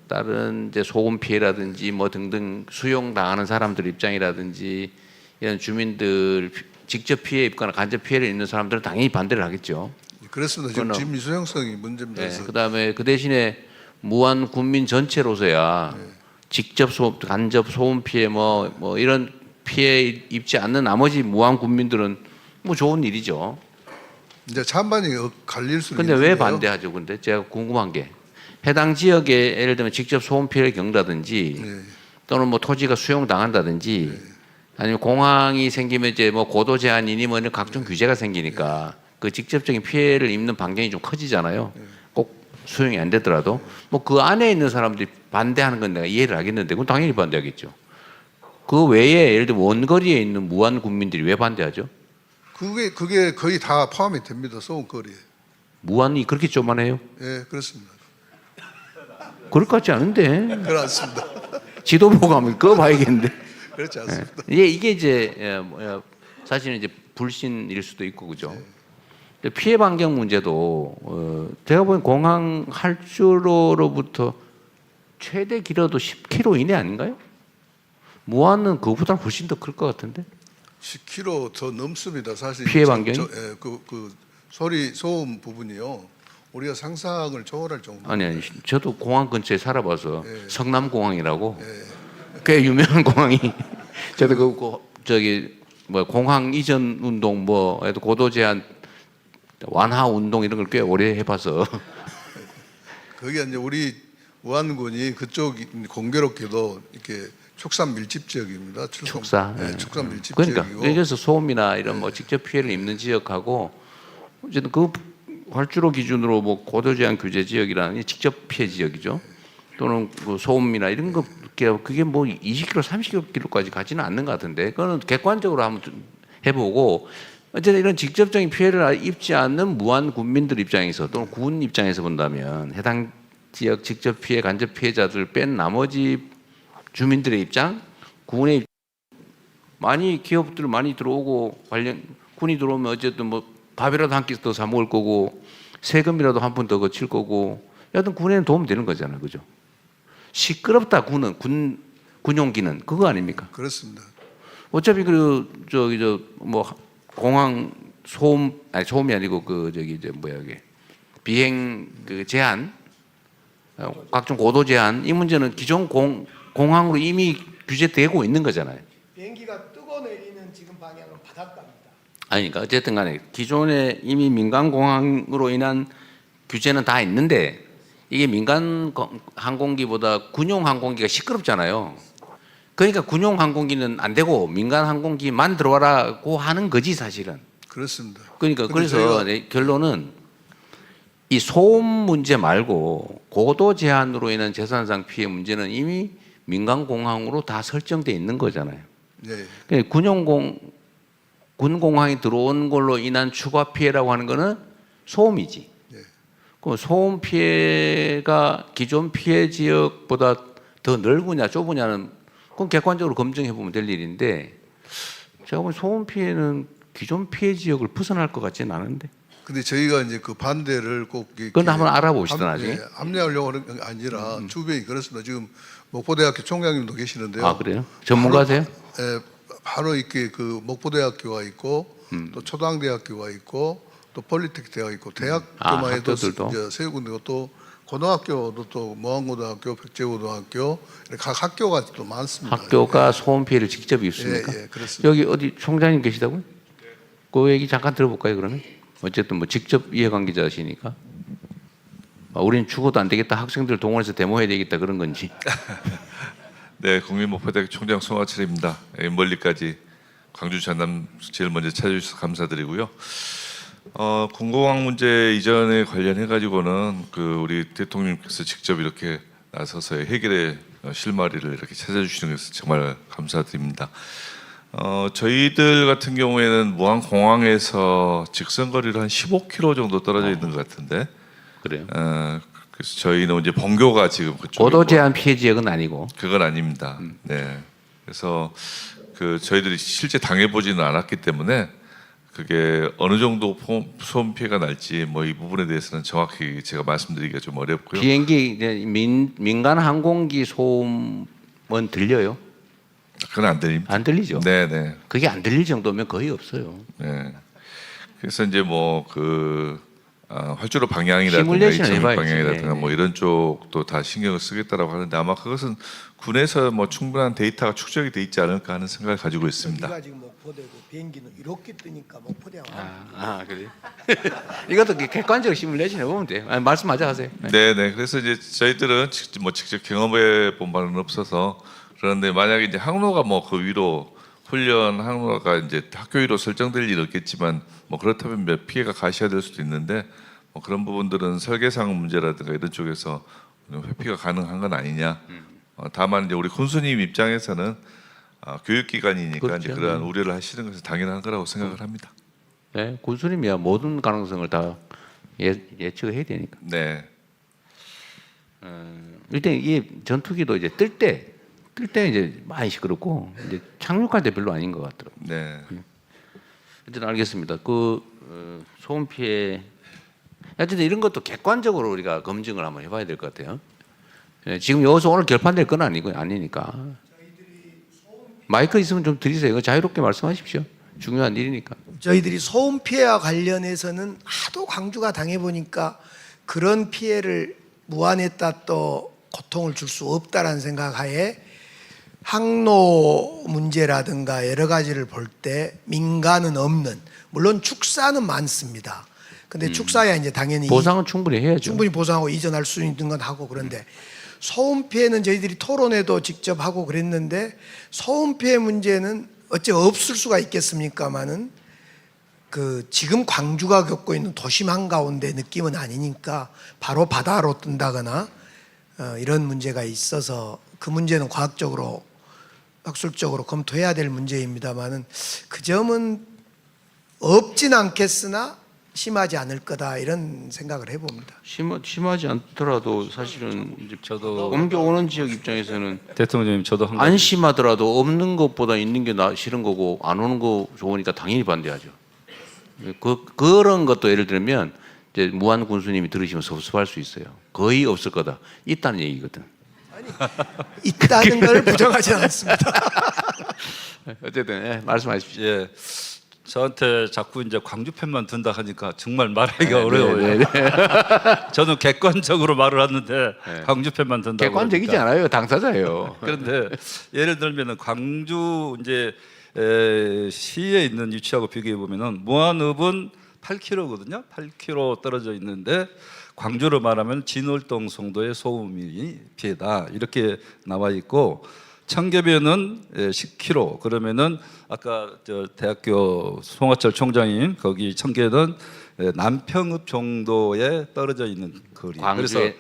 이제 소음 피해라든지 뭐 등등 수용 당하는 사람들 입장이라든지 이런 주민들 직접 피해 입거나 간접 피해를 입는 사람들은 당연히 반대를 하겠죠. 그렇습니다. 지금 그거는- 지금 미수형성이 문제입니다. 네, 그래서 그다음에 그 대신에 무한 국민 전체로서야 직접 간접 소음 피해 뭐 이런 피해 입지 않는 나머지 무한 국민들은 뭐 좋은 일이죠. 이제 찬반이 갈릴 수는 근데 왜 있는데요. 반대하죠? 근데 제가 궁금한 게 해당 지역에 예를 들면 직접 소음 피해를 겪는다든지 네. 또는 뭐 토지가 수용당한다든지 아니면 공항이 생기면 이제 뭐 고도 제한이니 뭐 이런 각종 규제가 생기니까 그 직접적인 피해를 입는 반경이 좀 커지잖아요. 꼭 수용이 안 되더라도 뭐 그 안에 있는 사람들이 반대하는 건 내가 이해를 하겠는데 그건 당연히 반대하겠죠. 그 외에 예를 들면 원거리에 있는 무한 국민들이 왜 반대하죠? 그게 거의 다 포함이 됩니다. 소음거리에. 무한이 그렇게 조만해요? 예, 그렇습니다. 그럴 것 같지 않은데 그렇습니다. 지도 보고 하면 그거 봐야겠는데. 그렇지 않습니다. 이게 이제 사실은 이제 불신일 수도 있고 그죠. 피해 반경 문제도 제가 보기엔 공항 할주로로부터 최대 길어도 10km 이내 아닌가요? 무한은 그보다 훨씬 더 클 것 같은데. 10km 더 넘습니다. 사실 피해 반경이? 그 소리 소음 부분이요. 우리가 상상을 초월할 정도. 아니 저도 공항 근처에 살아봐서 예. 성남공항이라고 꽤 유명한 공항이 저도 저기 뭐 공항 이전 운동 뭐 고도 제한 완화 운동 이런 걸 꽤 오래 해봐서 거기가 이제 우리 무안군이 그쪽 공교롭게도 이렇게 축산 밀집 지역입니다. 축사. 네, 축산 밀집 그러니까 지역이고. 여기서 소음이나 이런 뭐 직접 피해를 입는 지역하고 어쨌든 그 활주로 기준으로 뭐 고도 제한 규제 지역이라는 게 직접 피해 지역이죠. 또는 그 소음이나 이런 거 그게 뭐 20km, 30km까지 가지는 않는 것 같은데 그거는 객관적으로 한번 좀 해보고 어쨌든 이런 직접적인 피해를 입지 않는 무한 국민들 입장에서 또는 군 입장에서 본다면 해당 지역 직접 피해, 간접 피해자들 뺀 나머지 주민들의 입장, 군의 입장, 많이 기업들 많이 들어오고 관련 군이 들어오면 어쨌든 뭐 밥이라도 한 끼 더 사 먹을 거고 세금이라도 한 푼 더 거칠 거고 여하튼 군에는 도움 되는 거잖아요, 그죠? 시끄럽다 군은 군용기는 그거 아닙니까? 그렇습니다. 어차피 그 저기 저 뭐 공항 소음 아니 소음이 아니고 그 저기 저 뭐야 이게 비행 그 제한 각종 고도 제한 이 문제는 기존 공항으로 이미 규제되고 있는 거잖아요. 비행기가 뜨고 내리는 지금 방향은 바닷가입니다. 아니 그러니까 어쨌든 간에 기존에 이미 민간 공항으로 인한 규제는 다 있는데 이게 민간 항공기보다 군용 항공기가 시끄럽잖아요. 그러니까 군용 항공기는 안 되고 민간 항공기만 들어와라고 하는 거지 사실은. 그렇습니다. 그러니까 근데 그래서 저희가 내 결론은 이 소음 문제 말고 고도 제한으로 인한 재산상 피해 문제는 이미 민간 공항으로 다 설정돼 있는 거잖아요. 네, 그러니까 군 공항이 들어온 걸로 인한 추가 피해라고 하는 거는 소음이지. 네. 그럼 소음 피해가 기존 피해 지역보다 더 넓으냐 좁으냐는 그건 객관적으로 검증해 보면 될 일인데 제가 보면 소음 피해는 기존 피해 지역을 벗어날 것 같지는 않은데. 근데 저희가 이제 그 반대를 꼭 그건 한번 알아보시다 나중에. 합리하려고 하는 게 아니라 주변이 그렇습니다. 지금 목포대학교 총장님도 계시는데요. 아 그래요? 전문가세요? 예, 바로 이렇게 그 목포대학교가 있고 또 초당대학교가 있고 또 폴리테크 대학이 있고 대학교만 해도 학교들도? 이제 세 군데고 또 고등학교도 또 모항고등학교, 백제고등학교 이렇게 각 학교가 또 많습니다. 학교가 소음 피해를 직접 입습니까? 예, 그렇습니다. 여기 어디 총장님 계시다고요? 그 얘기 잠깐 들어볼까요 그러면? 어쨌든 뭐 직접 이해관계자시니까. 우리는 죽어도 안 되겠다 학생들 동원해서 데모해야 되겠다 그런 건지. 네, 국민목포대학교 총장 송하철입니다. 멀리까지 광주 전남 제일 먼저 찾아주셔서 감사드리고요. 군공항 문제 이전에 관련해 가지고는 그 우리 대통령께서 직접 이렇게 나서서 해결의 실마리를 이렇게 찾아주시는 것을 정말 감사드립니다. 저희들 같은 경우에는 무안공항에서 직선거리로 한 15km 정도 떨어져 있는 것 같은데, 그래요. 그래서 저희는 이제 본교가 지금 그쪽에 고도 제한 피해 지역은 아니고. 그건 아닙니다. 네. 그래서 저희들이 실제 당해보지는 않았기 때문에 그게 어느 정도 소음 피해가 날지 뭐 이 부분에 대해서는 정확히 제가 말씀드리기가 좀 어렵고요. 비행기 이제 민간 항공기 소음은 들려요? 그건 안 들립니다. 안 들리죠. 네네. 그게 안 들릴 정도면 거의 없어요. 네. 그래서 이제 뭐 활주로 방향이라든가 시뮬레이션을 이착륙 해봐야지. 방향이라든가 네. 뭐 이런 쪽도 다 신경을 쓰겠다라고 하는데 아마 그것은 군에서 뭐 충분한 데이터가 축적이 돼 있지 않을까 하는 생각을 가지고 있습니다. 우리가 지금 목포대고 비행기는 이렇게 뜨니까 목포대가 그래요? 이것도 객관적으로 시뮬레이션 해보면 돼요. 말씀하자 하세요. 네. 네네. 그래서 이제 저희들은 직접 경험해 본 바는 없어서 그런데 만약에 이제 항로가 뭐 그 위로 훈련 항로가 이제 학교 위로 설정될 일은 없겠지만 뭐 그렇다면 몇 피해가 가시화될 수도 있는데 뭐 그런 부분들은 설계상 문제라든가 이런 쪽에서 회피가 가능한 건 아니냐. 다만 이제 우리 군수님 입장에서는 교육기관이니까 그렇죠. 이제 그러한 우려를 하시는 것은 당연한 거라고 생각을 합니다. 네, 군수님이야 모든 가능성을 다 예측을 해야 되니까. 네. 일단 이 전투기도 이제 뜰 때 이제 많이 시끄럽고 이제 착륙할 때 별로 아닌 것 같더라고요. 네. 어쨌든 알겠습니다. 소음 피해 어쨌든 이런 것도 객관적으로 우리가 검증을 한번 해봐야 될 것 같아요. 네, 지금 여기서 오늘 결판될 건 아니니까. 마이크 있으면 좀 드리세요. 이거 자유롭게 말씀하십시오. 중요한 일이니까. 저희들이 소음 피해와 관련해서는 하도 광주가 당해보니까 그런 피해를 무한했다 또 고통을 줄 수 없다라는 생각하에 항로 문제라든가 여러 가지를 볼 때 민간은 없는, 물론 축사는 많습니다. 근데 축사야 이제 당연히 보상은 충분히 해야죠. 충분히 보상하고 이전할 수 있는 건 하고, 그런데 소음 피해는 저희들이 토론회도 직접 하고 그랬는데 소음 피해 문제는 어째 없을 수가 있겠습니까마는 지금 광주가 겪고 있는 도심 한가운데 느낌은 아니니까 바로 바다로 뜬다거나 이런 문제가 있어서 그 문제는 과학적으로 학술적으로 검토해야 될 문제입니다만은 그 점은 없진 않겠으나 심하지 않을 거다 이런 생각을 해봅니다. 심하지 않더라도 사실은 이제 저도 옮겨오는 지역 입장에서는 대통령님 저도 한 안 가지 심하더라도 없는 것보다 있는 게 싫은 거고 안 오는 거 좋으니까 당연히 반대하죠. 그런 것도 예를 들면 이제 무한 군수님이 들으시면 섭섭할 수 있어요. 거의 없을 거다. 있다는 얘기거든. 있다는 걸 부정하지 않습니다. 어쨌든 말씀하십시오. 예. 저한테 자꾸 이제 광주 편만 든다 하니까 정말 말하기가 어려워요. 저는 객관적으로 말을 하는데 광주 편만 든다고. 객관적이지 그러니까. 않아요. 당사자예요. 그런데 예를 들면은 광주 이제 시에 있는 위치하고 비교해 보면은 무안읍은 8km거든요. 8km 떨어져 있는데 광주로 말하면 진월동 송도의 소음이 피해다 이렇게 나와 있고, 청계변은 10km. 그러면은 아까 저 대학교 송화철 총장님 거기 청계는 남평읍 정도에 떨어져 있는 거리. 광주에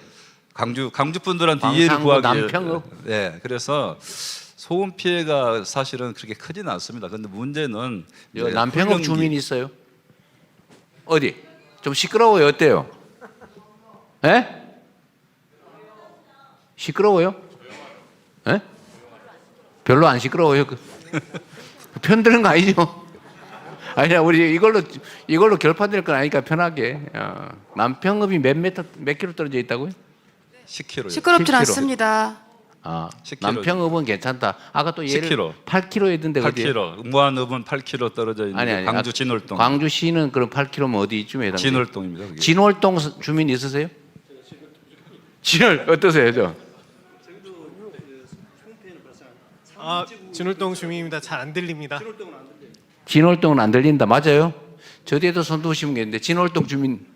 그래서 광주 분들한테 광산구 이해를 구하기. 남평읍? 네. 그래서 소음 피해가 사실은 그렇게 크지는 않습니다. 그런데 문제는 남평읍 훈련기. 주민이 있어요? 어디? 좀 시끄러워요. 어때요? 예? 시끄러워요? 예? 별로 안 시끄러워요. 편드는 거 아니죠? 아니야, 우리 이걸로 결판될 건 아니까 편하게. 남평읍이 몇 킬로 떨어져 있다고요? 10km. 시끄럽진 10km. 않습니다. 10km. 남평읍은 괜찮다. 아까 또 예를 10km. 8km 했던데 어디? 8km. 무안읍은 8km 떨어져 있는 아니. 광주 진월동. 광주시는 그럼 8km면 어디쯤에 해당돼요? 진월동입니다. 그게. 진월동 주민 있으세요? 진월 어떠세요, 저? 진월동 주민입니다. 잘 안 들립니다. 진월동은 안 들린다. 맞아요? 저 뒤에도 손 드시면 되는데 진월동 주민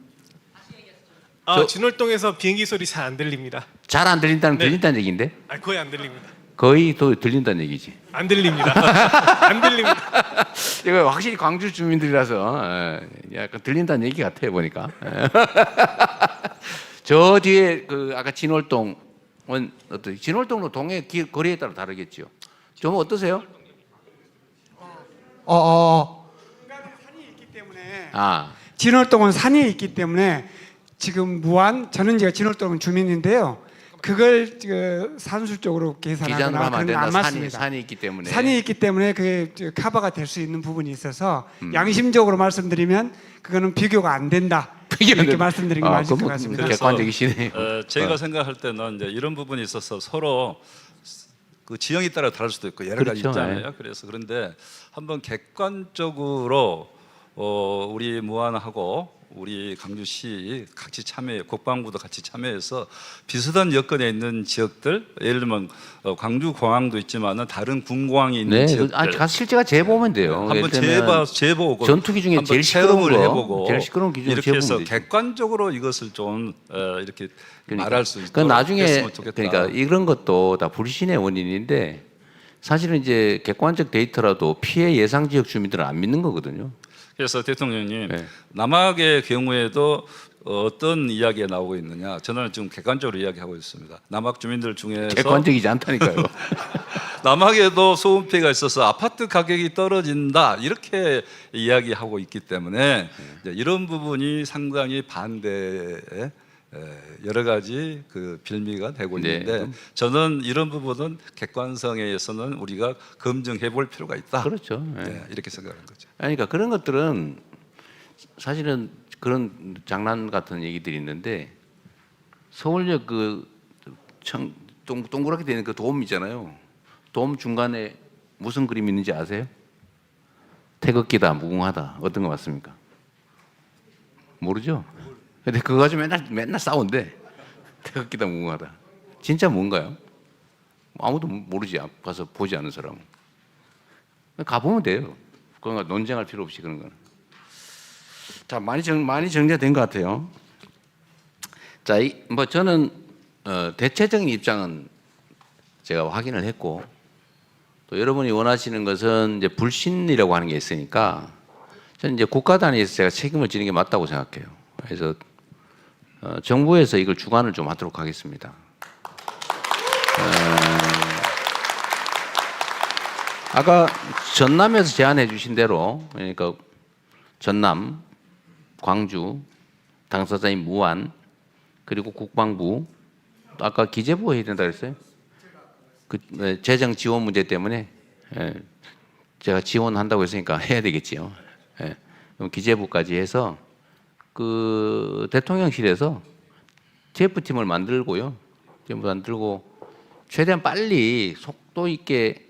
진월동에서 비행기 소리 잘 안 들립니다. 잘 안 들린다는 네. 들린다는 얘기인데 거의 안 들립니다. 거의 또 들린다는 얘기지. 안 들립니다. 안 들립니다. 이거 확실히 광주 주민들이라서 약간 들린다는 얘기 같아요 보니까. 저 뒤에 아까 진월동 어떤 진월동로 동해 거리에 따라 다르겠죠. 좀 어떠세요? 산이 있기 때문에 아, 진월동은 산이 있기 때문에 지금 무안 저는 제가 진월동 주민인데요. 그걸 산술적으로 기जान으로 계산하거나 하면 안 그런 건 된다. 안 맞습니다. 산이 있기 때문에. 산이 있기 때문에 그게 커버가 될 수 있는 부분이 있어서 양심적으로 말씀드리면 그거는 비교가 안 된다. 이렇게 말씀드린 게 맞을 것 같습니다. 객관적이시네요. 제가 생각할 때는 이제 이런 부분이 있어서 서로 그 지형에 따라 다를 수도 있고 여러 가지 그렇죠. 있잖아요. 그래서 그런데 한번 객관적으로 우리 무안하고 우리 강주시 같이 참여, 국방부도 같이 참여해서 비슷한 여건에 있는 지역들, 예를 들면 광주 공항도 있지만은 다른 군공항이 있는 네, 지역들, 가서 실제가 재보면 돼요. 한번 예를 들면 재보고 전투기 중에 한번 제일 시끄러운 체험을 거, 해보고 제일 시끄러운 기준을 이렇게 해서 재보면 되죠. 객관적으로 이것을 좀 이렇게 말할 수 있도록 나중에 했으면 좋겠다. 그러니까 이런 것도 다 불신의 원인인데 사실은 이제 객관적 데이터라도 피해 예상 지역 주민들은 안 믿는 거거든요. 그래서 대통령님 네. 남학의 경우에도 어떤 이야기가 나오고 있느냐? 저는 지금 객관적으로 이야기하고 있습니다. 남학 주민들 중에서 객관적이지 않다니까요. 남학에도 소음 피해가 있어서 아파트 가격이 떨어진다 이렇게 이야기하고 있기 때문에 이제 이런 부분이 상당히 반대에 여러 가지 그 빌미가 되고 네. 있는데 저는 이런 부분은 객관성에 의해서는 우리가 검증해 볼 필요가 있다. 그렇죠. 네. 네, 이렇게 생각하는 거죠. 아니, 그러니까 그런 것들은 사실은 그런 장난 같은 얘기들이 있는데 서울역 동그랗게 되는 그 돔 있잖아요. 돔 중간에 무슨 그림이 있는지 아세요? 태극기다, 무궁하다. 어떤 거 맞습니까? 모르죠? 근데 그거 가지고 맨날 싸운대. 태극기다, 무궁하다. 진짜 뭔가요? 아무도 모르지. 가서 보지 않은 사람은. 가보면 돼요. 그건 논쟁할 필요 없이 그런 거는. 자, 많이 정리가 된 것 같아요. 자, 뭐 저는 대체적인 입장은 제가 확인을 했고, 또 여러분이 원하시는 것은 이제 불신이라고 하는 게 있으니까 저는 이제 국가 단위에서 제가 책임을 지는 게 맞다고 생각해요. 그래서 정부에서 이걸 주관을 좀 하도록 하겠습니다. 아까 전남에서 제안해 주신 대로, 그러니까 전남, 광주, 당사자인 무안, 그리고 국방부, 아까 기재부가 해야 된다 그랬어요? 재정 지원 문제 때문에 제가 지원한다고 했으니까 해야 되겠지요. 그럼 기재부까지 해서 그 대통령실에서 TF팀을 만들고요. 만들고 최대한 빨리 속도 있게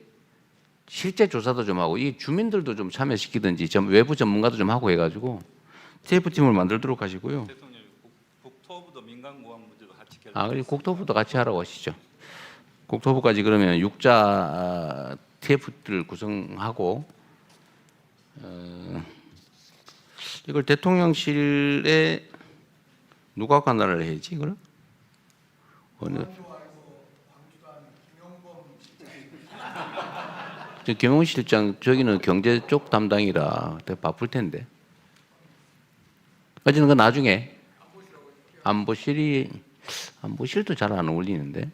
실제 조사도 좀 하고 이 주민들도 좀 참여시키든지 외부 전문가도 좀 하고 해가지고 TF팀을 만들도록 하시고요. 대통령 국토부도 민간공항 문제도 같이 그리고 국토부도 같이 하라고 하시죠. 국토부까지 그러면 6자 TF를 구성하고 이걸 대통령실에 누가 관할을 해야지 그럼? 김용범 실장 저기는 경제 쪽 담당이라 되게 바쁠 텐데. 어쨌든 그 나중에 안보실도 잘 안 어울리는데.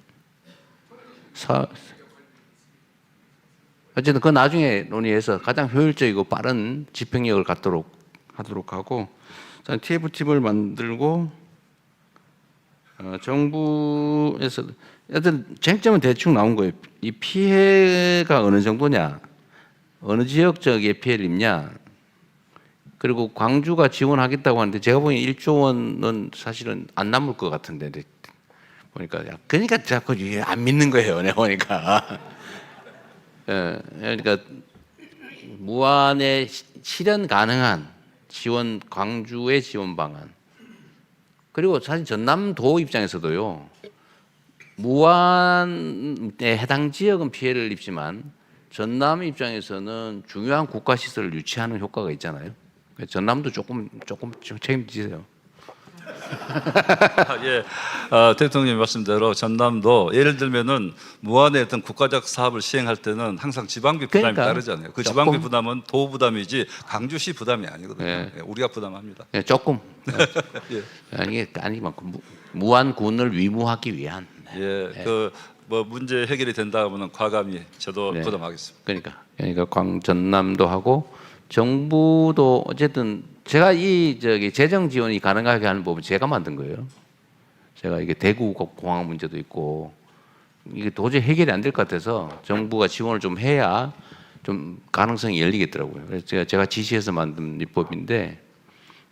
어쨌든 그 나중에 논의해서 가장 효율적이고 빠른 집행력을 갖도록 하도록 하고 TF팀을 만들고 정부에서 어떤 쟁점은 대충 나온 거예요. 이 피해가 어느 정도냐, 어느 지역 지역에 피해를 입냐, 그리고 광주가 지원하겠다고 하는데 제가 보기엔 1조 원은 사실은 안 남을 것 같은데 보니까 그러니까 자꾸 안 믿는 거예요. 내가 보니까. 그러니까 무안에 실현 가능한 지원, 광주의 지원 방안. 그리고 사실 전남도 입장에서도요. 무안에 해당 지역은 피해를 입지만 전남 입장에서는 중요한 국가 시설을 유치하는 효과가 있잖아요. 전남도 조금 책임지세요. 예, 대통령님 말씀대로 전남도 예를 들면은 무안의 어떤 국가적 사업을 시행할 때는 항상 지방비 부담이 따르잖아요. 그 지방비 조금. 부담은 도 부담이지 강주시 부담이 아니거든요. 예. 예, 우리가 부담합니다. 조금. 예. 아니 무안군을 위무하기 위한 예, 그 뭐 문제 해결이 된다면은 과감히 저도 네. 부담하겠습니다. 그러니까 전남도 하고 정부도 어쨌든 제가 이 재정 지원이 가능하게 하는 법은 제가 만든 거예요. 제가 이게 대구 공항 문제도 있고 이게 도저히 해결이 안 될 것 같아서 정부가 지원을 좀 해야 좀 가능성이 열리겠더라고요. 그래서 제가 지시해서 만든 입법인데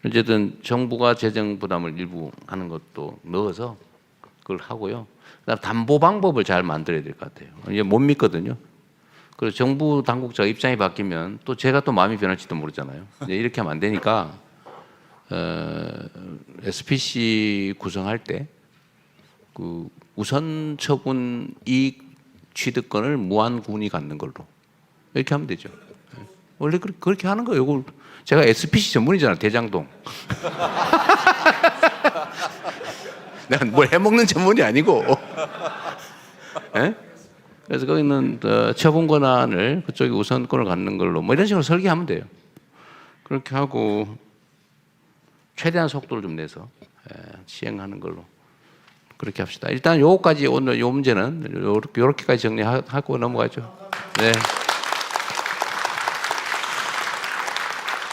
어쨌든 정부가 재정 부담을 일부 하는 것도 넣어서 그걸 하고요. 그다음 담보 방법을 잘 만들어야 될 것 같아요. 이제 못 믿거든요. 그래서 정부 당국자 입장이 바뀌면 또 제가 또 마음이 변할지도 모르잖아요. 이제 이렇게 하면 안 되니까 SPC 구성할 때 그 우선 처분 이익 취득권을 무한군이 갖는 걸로 이렇게 하면 되죠. 원래 그렇게 하는 거예요. 이걸 제가 SPC 전문이잖아요. 대장동. 내가 뭘 해먹는 전문이 아니고. 예? 그래서 거기는 처분 권한을 그쪽이 우선권을 갖는 걸로 뭐 이런 식으로 설계하면 돼요. 그렇게 하고 최대한 속도를 좀 내서 시행하는 걸로 그렇게 합시다. 일단 요거까지 오늘 요 문제는 요렇게까지 정리하고 넘어가죠. 네.